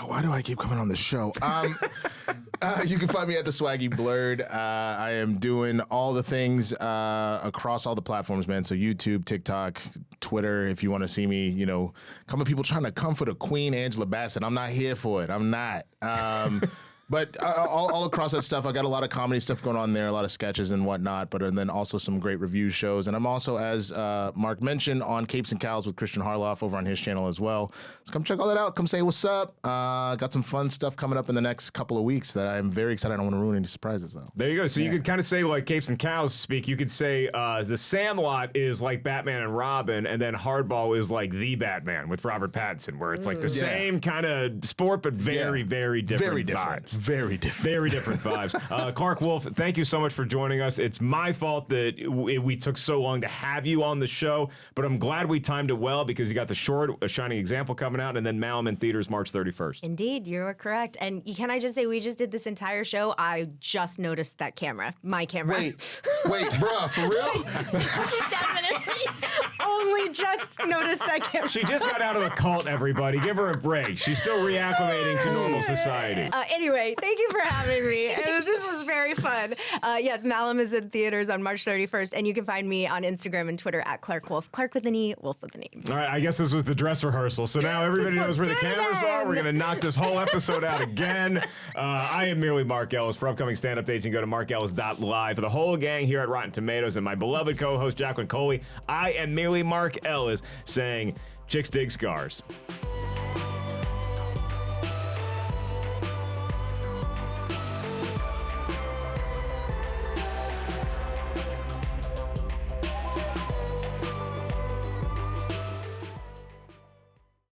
Why do I keep coming on the show? You can find me at the Swaggy Blurred. I am doing all the things across all the platforms, man. So YouTube, TikTok, Twitter. If you want to see me, you know, people trying to come for the Queen Angela Bassett. I'm not here for it. I'm not. But all across that stuff, I got a lot of comedy stuff going on there, a lot of sketches and whatnot, but and then also some great review shows. And I'm also, as Mark mentioned, on Capes and Cows with Christian Harloff over on his channel as well. So come check all that out. Come say what's up. Got some fun stuff coming up in the next couple of weeks that I'm very excited. I don't want to ruin any surprises, though. There you go. So you could kind of say, like Capes and Cows speak, you could say The Sandlot is like Batman and Robin, and then Hardball is like The Batman with Robert Pattinson, where it's like the same kind of sport, but very, very different vibes. Very different. Very different vibes. Clarke, Wolfe, thank you so much for joining us. It's my fault that we took so long to have you on the show, but I'm glad we timed it well, because you got the short, A Shining Example coming out, and then Malum in theaters March 31st. Indeed, you are correct. And can I just say, we just did this entire show. I just noticed that camera, my camera. Wait, bruh, for real? Definitely. only just noticed that camera. She just got out of a cult, everybody. Give her a break. She's still reacclimating to normal society. Anyway, thank you for having me. This was very fun. Yes, Malum is in theaters on March 31st, and you can find me on Instagram and Twitter at Clarke Wolfe. Clarke with an E, Wolfe with an E. All right, I guess this was the dress rehearsal. So now everybody knows where the cameras are. We're going to knock this whole episode out again. I am merely Mark Ellis. For upcoming stand-up dates, you can go to markellis.live. For the whole gang here at Rotten Tomatoes and my beloved co-host Jacqueline Coley, I am merely Mark Ellis saying, chicks dig scars.